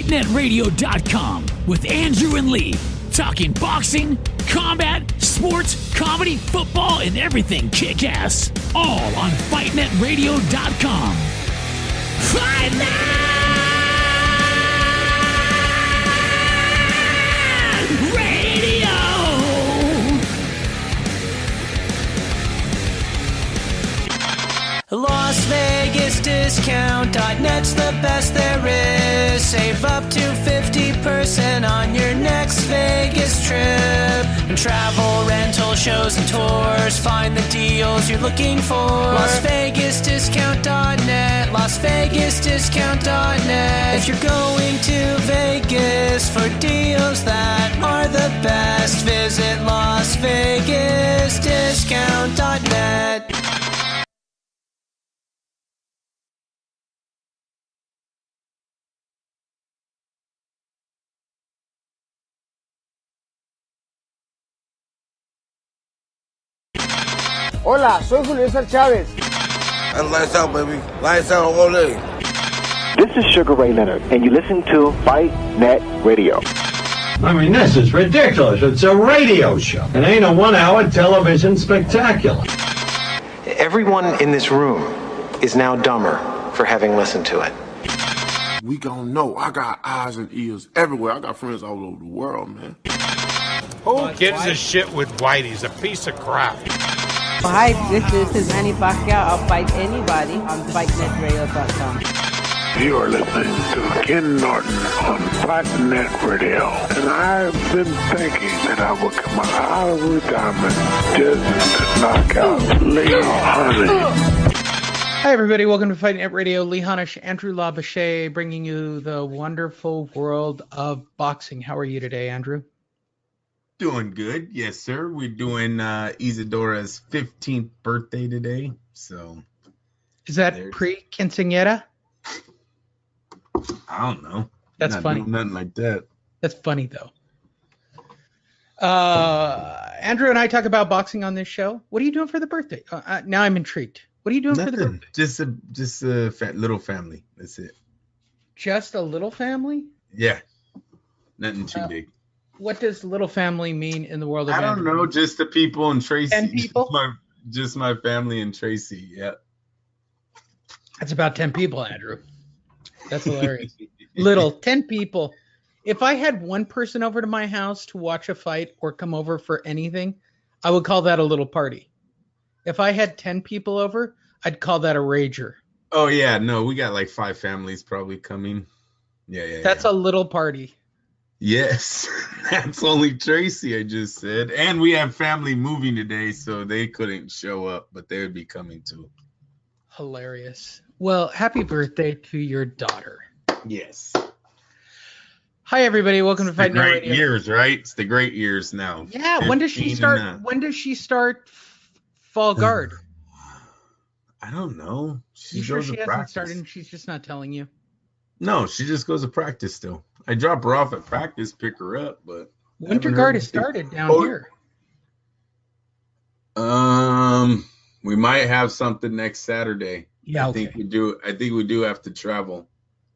FightNetRadio.com with Andrew and Lee, talking boxing, combat, sports, comedy, football, and everything kick-ass. All on FightNetRadio.com. Fight Net Radio! LasVegasDiscount.net's the best there is. Save up to 50% on your next Vegas trip. And travel, rental, shows, and tours. Find the deals you're looking for. LasVegasDiscount.net. LasVegasDiscount.net. If you're going to Vegas for deals that are the best, visit LasVegasDiscount.net. Hola, soy Julio César Chávez. And lights out, baby. Lights out all day. This is Sugar Ray Leonard, and you listen to Fight Net Radio. I mean, this is ridiculous. It's a radio show. It ain't a one-hour television spectacular. Everyone in this room is now dumber for having listened to it. We gon' know. I got eyes and ears everywhere. I got friends all over the world, man. Who gives a shit with Whitey? He's a piece of crap. Hi, this is Manny Pacquiao. I'll fight anybody on FightNetRadio.com. You are listening to Ken Norton on Fight Net Radio. And I've been thinking that I will come out of retirement just to knock out Lee Honey. Hi, everybody. Welcome to Fight Net Radio. Lee Honish, Andrew Labouche, bringing you the wonderful world of boxing. How are you today, Andrew? Doing good, yes, sir. We're doing Isadora's 15th birthday today, so. Is that pre-quinceañera? I don't know. That's funny. Nothing like that. That's funny, though. Andrew and I talk about boxing on this show. What are you doing for the birthday? Now I'm intrigued. What are you doing for the birthday? Just a little family. That's it. Just a little family? Yeah. Nothing too big. What does little family mean in the world of I don't know, just the people and Tracy. 10 people? Just my family and Tracy, yeah. That's about 10 people, Andrew. That's hilarious. Little, 10 people. If I had one person over to my house to watch a fight or come over for anything, I would call that a little party. If I had 10 people over, I'd call that a rager. Oh, yeah, no, we got like 5 families probably coming. Yeah. That's a little party. Yes, that's only Tracy, I just said. And we have family moving today, so they couldn't show up, but they would be coming too. Hilarious. Well, happy birthday to your daughter. Yes. Hi, everybody. Welcome to Fight Night Radio. Great years, right? It's the great years now. Yeah. When does she start? When does she start fall guard? I don't know. You sure she hasn't started and she's just not telling you? No, she just goes to practice still. I drop her off at practice, pick her up, but winter guard has started down here. We might have something next Saturday. Yeah, I think we do. I think we do have to travel.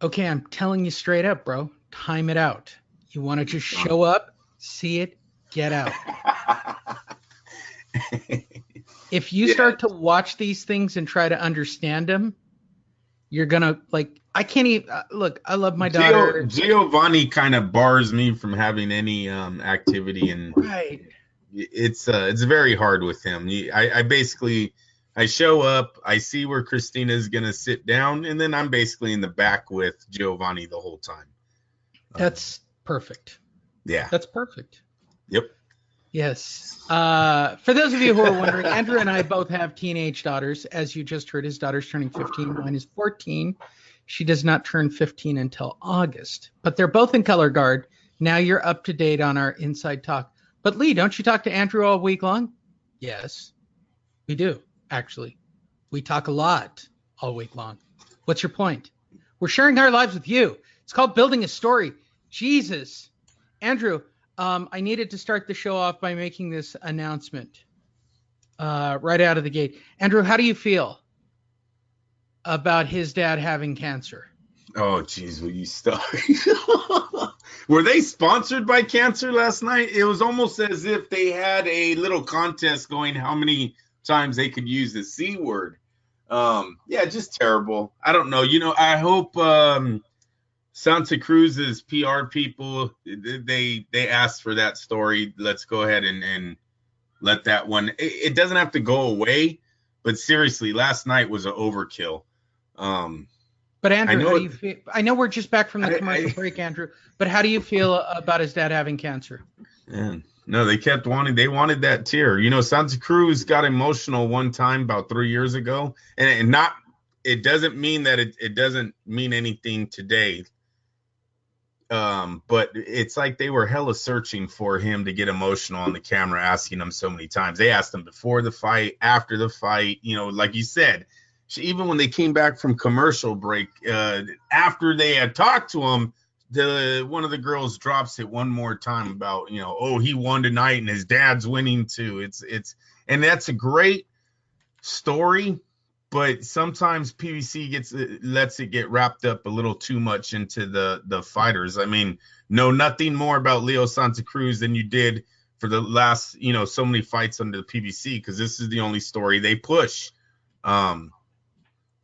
Okay, I'm telling you straight up, bro. Time it out. You want to just show up, see it, get out. If you start to watch these things and try to understand them, you're gonna I can't even look. I love my daughter. Giovanni kind of bars me from having any activity, and right. It's very hard with him. I show up, I see where Christina's gonna sit down, and then I'm basically in the back with Giovanni the whole time. That's perfect. Yeah, that's perfect. Yep. Yes. For those of you who are wondering, Andrew and I both have teenage daughters. As you just heard, his daughter's turning 15. Mine is 14. She does not turn 15 until August. But they're both in color guard. Now you're up to date on our inside talk. But Lee, don't you talk to Andrew all week long? Yes, we do, actually. We talk a lot all week long. What's your point? We're sharing our lives with you. It's called building a story. Jesus. Andrew, I needed to start the show off by making this announcement right out of the gate. Andrew, how do you feel about his dad having cancer? Oh, geez, will you stop? Were they sponsored by Cancer last night? It was almost as if they had a little contest going how many times they could use the C word. Yeah, just terrible. I don't know. I hope Santa Cruz's PR people, they asked for that story. Let's go ahead and let that one. It doesn't have to go away, but seriously, last night was an overkill. But Andrew, how do you feel? I know we're just back from the commercial break, Andrew, but how do you feel about his dad having cancer? Man, no, they wanted that tear. Santa Cruz got emotional one time about 3 years ago, and it doesn't mean that it doesn't mean anything today. But it's like they were hella searching for him to get emotional on the camera, asking him so many times. They asked him before the fight, after the fight, like you said. Even when they came back from commercial break, after they had talked to him, one of the girls drops it one more time about, he won tonight and his dad's winning too. And that's a great story, but sometimes PBC lets it get wrapped up a little too much into the fighters. I mean, know nothing more about Leo Santa Cruz than you did for the last, so many fights under the PBC, because this is the only story they push.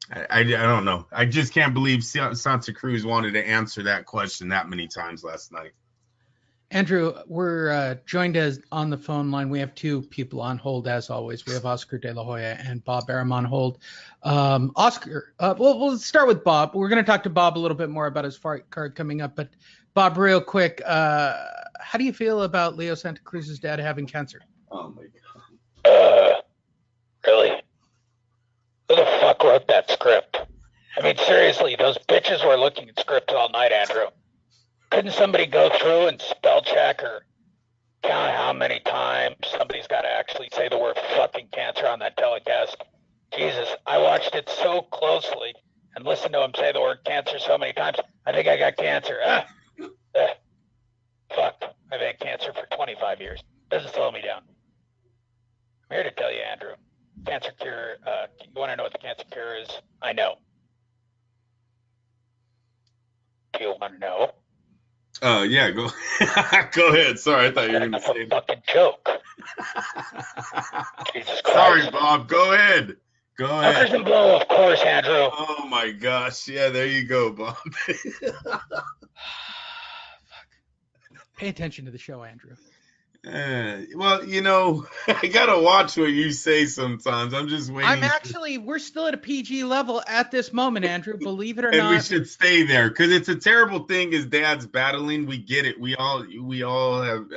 I don't know. I just can't believe Santa Cruz wanted to answer that question that many times last night. Andrew, we're joined on the phone line. We have two people on hold, as always. We have Oscar De La Hoya and Bob Arum on hold. Oscar, we'll start with Bob. We're going to talk to Bob a little bit more about his fight card coming up. But Bob, real quick, how do you feel about Leo Santa Cruz's dad having cancer? Oh, my God. Really? Who the fuck wrote that script? I mean, seriously, those bitches were looking at scripts all night, Andrew. Couldn't somebody go through and spell check or count how many times somebody's got to actually say the word fucking cancer on that telecast? Jesus, I watched it so closely and listened to him say the word cancer so many times. I think I got cancer. Fuck. I've had cancer for 25 years. Doesn't slow me down. I'm here to tell you, Andrew. Cancer cure, you want to know what the cancer cure is? I know. Do you want to know? Oh, yeah, go ahead. Sorry, I thought you were going to say a fucking joke. Jesus Christ. Sorry, Bob. Go ahead. Go ahead. Hookers and blow, of course, Andrew. Oh, my gosh. Yeah, there you go, Bob. Pay attention to the show, Andrew. Well, I gotta watch what you say sometimes. I'm just waiting. We're still at a PG level at this moment, Andrew. Believe it or not. And we should stay there because it's a terrible thing. As dad's battling, we get it. We all have,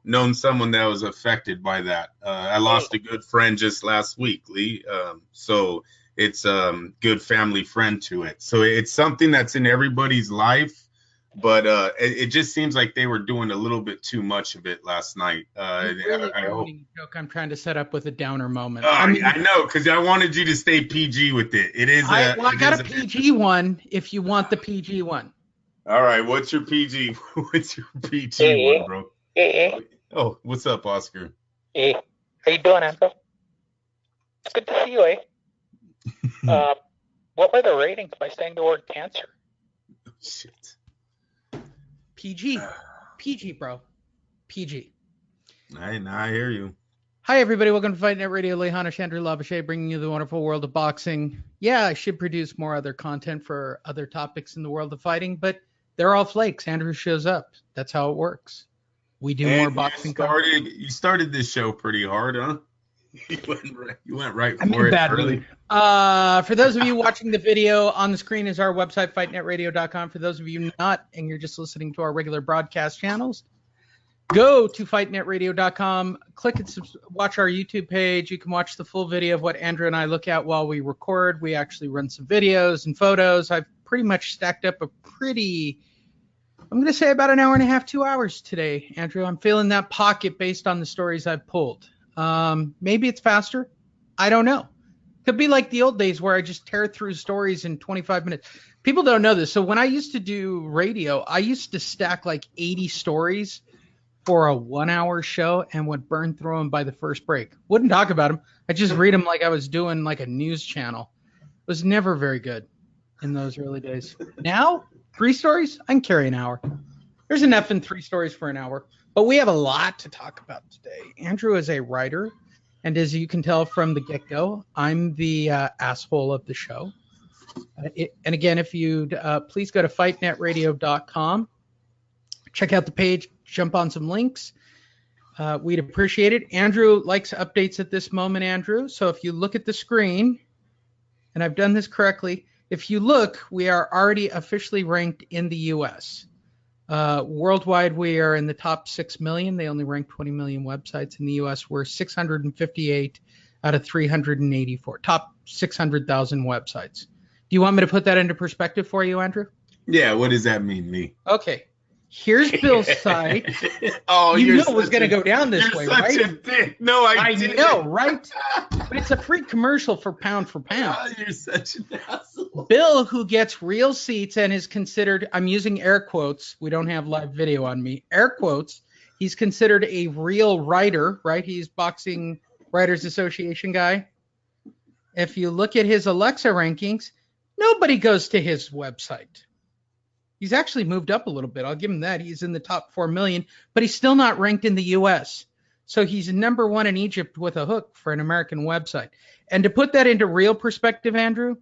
known someone that was affected by that. I lost a good friend just last week, Lee. So it's good family friend to it. So it's something that's in everybody's life. But it just seems like they were doing a little bit too much of it last night. I hope. Joke I'm trying to set up with a downer moment. I know, because I wanted you to stay PG with it. It is. I got a PG one. If you want the PG one. All right, what's your PG? What's your PG one, bro? Hey. Oh, what's up, Oscar? Hey, how you doing, Andrew? It's good to see you, eh? What were the ratings by saying the word cancer? Shit. PG, bro. PG. I hear you. Hi, everybody. Welcome to Fight Net Radio. Lehana Chandra Labashe bringing you the wonderful world of boxing. Yeah, I should produce more other content for other topics in the world of fighting, but they're all flakes. Andrew shows up. That's how it works. We do more boxing content. You started this show pretty hard, huh? You went right for it. Badly. For those of you watching the video, on the screen is our website, fightnetradio.com. For those of you not, and you're just listening to our regular broadcast channels, go to fightnetradio.com, click and watch our YouTube page. You can watch the full video of what Andrew and I look at while we record. We actually run some videos and photos. I've pretty much stacked up I'm going to say about an hour and a half, 2 hours today, Andrew. I'm feeling that pocket based on the stories I've pulled. Maybe it's faster. I don't know. Could be like the old days where I just tear through stories in 25 minutes. People don't know this. So when I used to do radio, I used to stack like 80 stories for a 1 hour show and would burn through them by the first break. Wouldn't talk about them. I just read them like I was doing like a news channel. It was never very good. in those early days. Now, 3 stories, I can carry an hour. There's enough in 3 stories for an hour. But we have a lot to talk about today. Andrew is a writer, and as you can tell from the get-go, I'm the asshole of the show. And again, if you'd please go to fightnetradio.com, check out the page, jump on some links. We'd appreciate it. Andrew likes updates at this moment, Andrew. So if you look at the screen, and I've done this correctly, if you look, we are already officially ranked in the U.S. Worldwide, we are in the top 6 million. They only rank 20 million websites. In the U.S., we're 658 out of 384. Top 600,000 websites. Do you want me to put that into perspective for you, Andrew? Yeah, what does that mean, me? Okay. Here's Bill's site. Oh, you know it was going to go down this way, right? You're such a dick. No, I didn't. Know, right? But it's a free commercial for pound for pound. Oh, you're such an asshole. Bill, who gets real seats and is considered, I'm using air quotes. We don't have live video on me. Air quotes. He's considered a real writer, right? He's Boxing Writers Association guy. If you look at his Alexa rankings, nobody goes to his website. He's actually moved up a little bit. I'll give him that. He's in the top 4 million, but he's still not ranked in the U.S. So he's number 1 in Egypt with a hook for an American website. And to put that into real perspective, Andrew,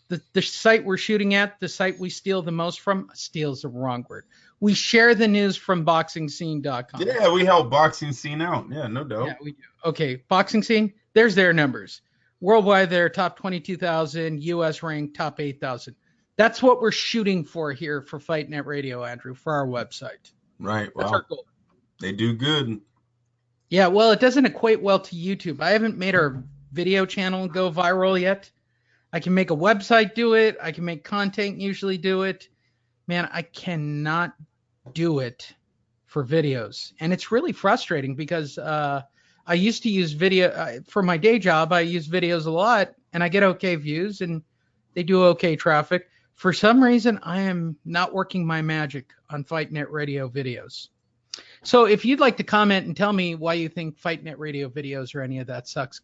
the site we're shooting at, the site we steal the most from, steal is the wrong word. We share the news from BoxingScene.com. Yeah, we help Boxing Scene out. Yeah, no doubt. Yeah, we do. Okay, Boxing Scene, there's their numbers. Worldwide, they're top 22,000. U.S. ranked top 8,000. That's what we're shooting for here for Fight Net Radio, Andrew, for our website. Right. That's our goal. They do good. Yeah, well, it doesn't equate well to YouTube. I haven't made our video channel go viral yet. I can make a website do it. I can make content usually do it. Man, I cannot do it for videos. And it's really frustrating because I used to use video for my day job. I use videos a lot, and I get okay views, and they do okay traffic. For some reason, I am not working my magic on Fight Net Radio videos. So if you'd like to comment and tell me why you think Fight Net Radio videos or any of that sucks,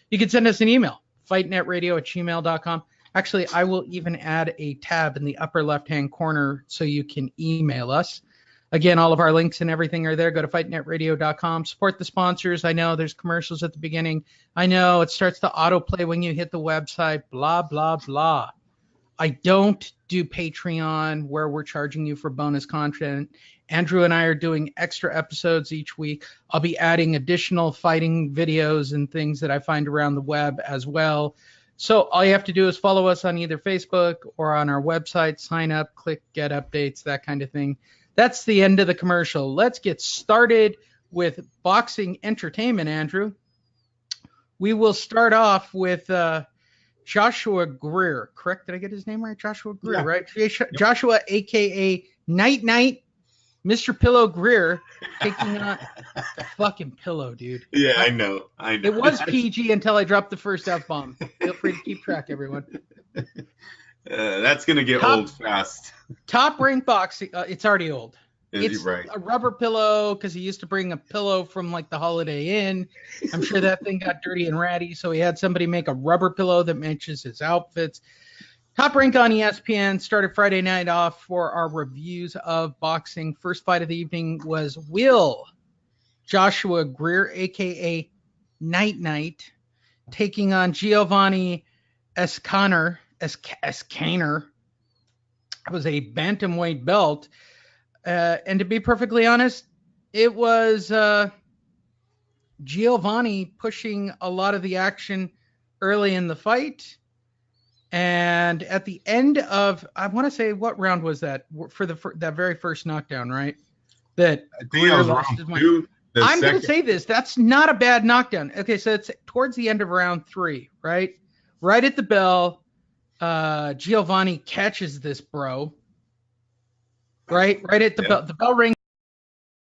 you can send us an email, fightnetradio@gmail.com. Actually, I will even add a tab in the upper left-hand corner so you can email us. Again, all of our links and everything are there. Go to fightnetradio.com. Support the sponsors. I know there's commercials at the beginning. I know it starts to autoplay when you hit the website, blah, blah, blah. I don't do Patreon where we're charging you for bonus content. Andrew and I are doing extra episodes each week. I'll be adding additional fighting videos and things that I find around the web as well. So all you have to do is follow us on either Facebook or on our website, sign up, click get updates, that kind of thing. That's the end of the commercial. Let's get started with boxing entertainment, Andrew. We will start off with Joshua Greer, correct? Did I get his name right? Joshua Greer, yeah. Right? Joshua, a.k.a. Night Night, Mr. Pillow Greer, taking on fucking pillow, dude. Yeah, I know. It was PG until I dropped the first F-bomb. Feel free to keep track, everyone. That's going to get old fast. Top ranked boxing. It's already old. It's right. A rubber pillow because he used to bring a pillow from like the Holiday Inn. I'm sure that thing got dirty and ratty, so he had somebody make a rubber pillow that matches his outfits. Top Rank on ESPN started Friday night off for our reviews of boxing. First fight of the evening was Joshua Greer, a.k.a. Night Night, taking on Giovanni Escaner. It was a bantamweight belt. And to be perfectly honest, it was Giovanni pushing a lot of the action early in the fight. And at the end of, I want to say, what round was that for that very first knockdown, right? That I think I was round 2. I'm going to say this. That's not a bad knockdown. Okay, so it's towards the end of round 3, right? Right at the bell, Giovanni catches this bro. Right at the bell. The bell rings.